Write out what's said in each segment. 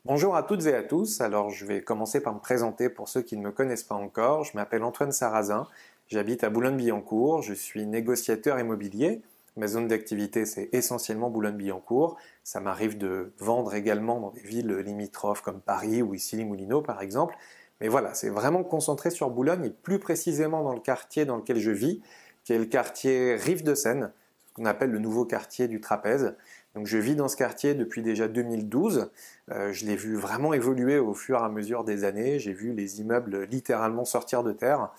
Bonjour à toutes et à tous. Alors, je vais commencer par me présenter pour ceux qui ne me connaissent pas encore. Je m'appelle Antoine Sarrazin. J'habite à Boulogne-Billancourt. Je suis négociateur immobilier. Ma zone d'activité, c'est essentiellement Boulogne-Billancourt. Ça m'arrive de vendre également dans des villes limitrophes comme Paris ou Issy-les-Moulineaux, par exemple. Mais voilà, c'est vraiment concentré sur Boulogne et plus précisément dans le quartier dans lequel je vis, qui est le quartier Rive de Seine, ce qu'on appelle le nouveau quartier du Trapèze. Donc je vis dans ce quartier depuis déjà 2012. Je l'ai vu vraiment évoluer au fur et à mesure des années. J'ai vu les immeubles littéralement sortir de terre.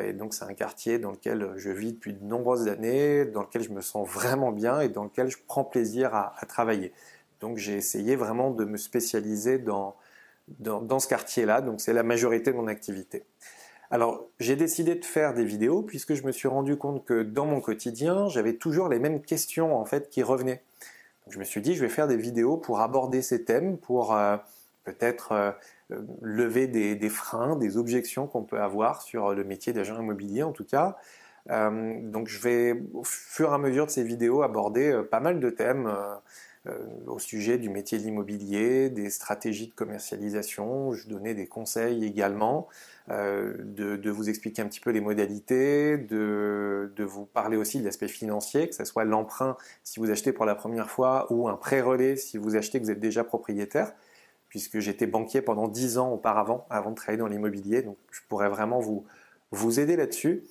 Et donc c'est un quartier dans lequel je vis depuis de nombreuses années, dans lequel je me sens vraiment bien et dans lequel je prends plaisir à travailler. Donc j'ai essayé vraiment de me spécialiser dans ce quartier-là. Donc c'est la majorité de mon activité. Alors, j'ai décidé de faire des vidéos puisque je me suis rendu compte que dans mon quotidien, j'avais toujours les mêmes questions en fait qui revenaient. Donc, je me suis dit, je vais faire des vidéos pour aborder ces thèmes, pour peut-être lever des freins, des objections qu'on peut avoir sur le métier d'agent immobilier en tout cas. Donc, je vais au fur et à mesure de ces vidéos aborder pas mal de thèmes au sujet du métier de l'immobilier, des stratégies de commercialisation. Je donnais des conseils également, de vous expliquer un petit peu les modalités, de vous parler aussi de l'aspect financier, que ce soit l'emprunt si vous achetez pour la première fois ou un prêt relais si vous achetez que vous êtes déjà propriétaire, puisque j'étais banquier pendant 10 ans auparavant, avant de travailler dans l'immobilier, donc je pourrais vraiment vous aider là-dessus.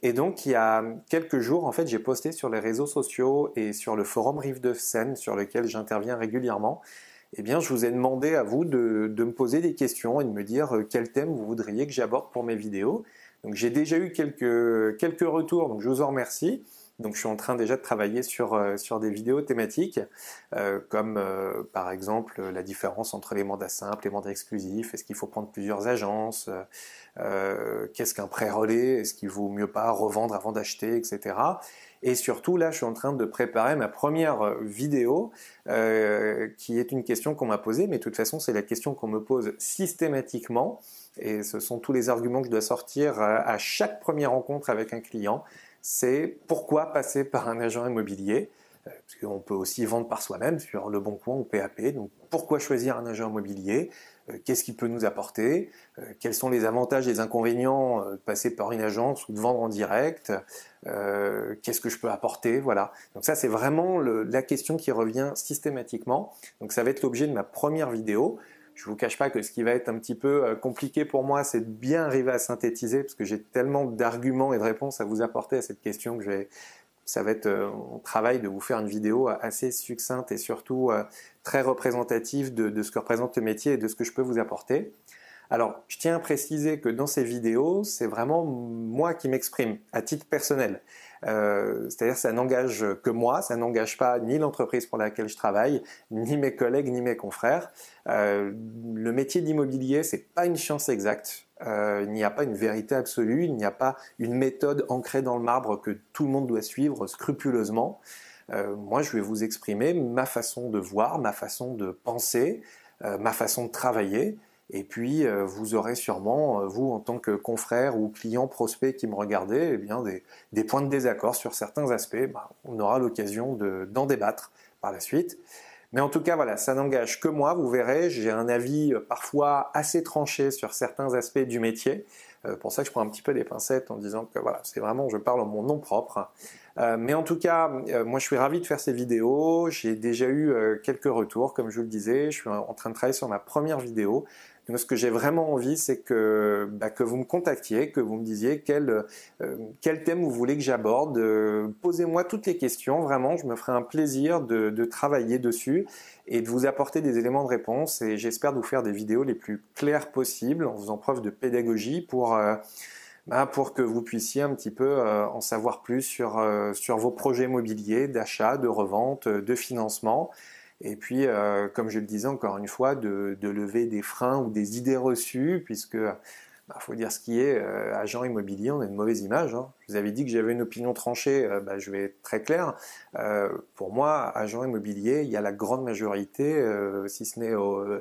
Et donc, il y a quelques jours, en fait, j'ai posté sur les réseaux sociaux et sur le forum Rive de Seine, sur lequel j'interviens régulièrement. Eh bien, je vous ai demandé à vous de me poser des questions et de me dire quel thème vous voudriez que j'aborde pour mes vidéos. Donc, j'ai déjà eu quelques retours, donc je vous en remercie. Donc, je suis en train déjà de travailler sur des vidéos thématiques, comme par exemple la différence entre les mandats simples et les mandats exclusifs. Est-ce qu'il faut prendre plusieurs agences? Qu'est-ce qu'un prêt relais? Est-ce qu'il vaut mieux pas revendre avant d'acheter, etc. Et surtout, là, je suis en train de préparer ma première vidéo, qui est une question qu'on m'a posée, mais de toute façon, c'est la question qu'on me pose systématiquement. Et ce sont tous les arguments que je dois sortir à chaque première rencontre avec un client. C'est pourquoi passer par un agent immobilier? Parce qu'on peut aussi vendre par soi-même sur Le Bon Coin ou PAP. Donc pourquoi choisir un agent immobilier? Qu'est-ce qu'il peut nous apporter? Quels sont les avantages et les inconvénients de passer par une agence ou de vendre en direct? Qu'est-ce que je peux apporter? Voilà. Donc ça, c'est vraiment la question qui revient systématiquement. Donc ça va être l'objet de ma première vidéo. Je ne vous cache pas que ce qui va être un petit peu compliqué pour moi, c'est de bien arriver à synthétiser parce que j'ai tellement d'arguments et de réponses à vous apporter à cette question que ça va être mon travail de vous faire une vidéo assez succincte et surtout très représentative de ce que représente le métier et de ce que je peux vous apporter. Alors, je tiens à préciser que dans ces vidéos, c'est vraiment moi qui m'exprime à titre personnel. C'est-à-dire que ça n'engage que moi, ça n'engage pas ni l'entreprise pour laquelle je travaille, ni mes collègues, ni mes confrères. Le métier d'immobilier, c'est pas une science exacte. Il n'y a pas une vérité absolue, il n'y a pas une méthode ancrée dans le marbre que tout le monde doit suivre scrupuleusement. Moi, je vais vous exprimer ma façon de voir, ma façon de penser, ma façon de travailler. Et puis, vous aurez sûrement, vous, en tant que confrère ou client prospect qui me regardez, eh bien, des points de désaccord sur certains aspects. On aura l'occasion d'en débattre par la suite. Mais en tout cas, voilà, ça n'engage que moi, vous verrez, j'ai un avis parfois assez tranché sur certains aspects du métier. Pour ça que je prends un petit peu des pincettes en disant que voilà, c'est vraiment, je parle en mon nom propre. Mais en tout cas, moi je suis ravi de faire ces vidéos. J'ai déjà eu quelques retours, comme je vous le disais. Je suis en train de travailler sur ma première vidéo. Donc ce que j'ai vraiment envie, c'est que vous me contactiez, que vous me disiez quel thème vous voulez que j'aborde. Posez-moi toutes les questions, vraiment, je me ferai un plaisir de travailler dessus et de vous apporter des éléments de réponse. Et j'espère de vous faire des vidéos les plus claires possibles en faisant preuve de pédagogie pour que vous puissiez un petit peu en savoir plus sur vos projets immobiliers, d'achat, de revente, de financement. Et puis, comme je le disais encore une fois, de lever des freins ou des idées reçues, puisque faut dire ce qui est, agent immobilier, on a une mauvaise image. Hein. Je vous avais dit que j'avais une opinion tranchée, je vais être très clair. Pour moi, agent immobilier, il y a la grande majorité, si ce n'est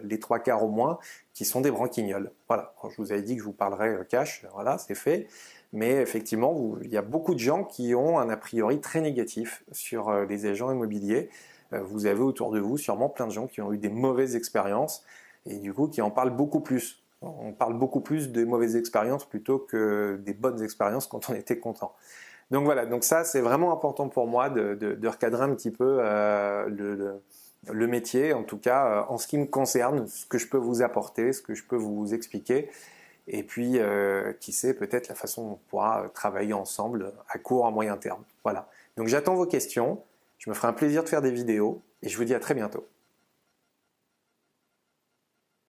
les 3/4 au moins, qui sont des branquignoles. Voilà, quand je vous avais dit que je vous parlerais cash, voilà, c'est fait. Mais effectivement, il y a beaucoup de gens qui ont un a priori très négatif sur les agents immobiliers. Vous avez autour de vous sûrement plein de gens qui ont eu des mauvaises expériences. et du coup qui en parle beaucoup plus. On parle beaucoup plus des mauvaises expériences plutôt que des bonnes expériences quand on était content. Donc voilà, donc ça c'est vraiment important pour moi de recadrer un petit peu le métier, en tout cas en ce qui me concerne, ce que je peux vous apporter, ce que je peux vous expliquer, et puis qui sait peut-être la façon dont on pourra travailler ensemble à court, à moyen terme. Voilà, donc j'attends vos questions, je me ferai un plaisir de faire des vidéos, et je vous dis à très bientôt.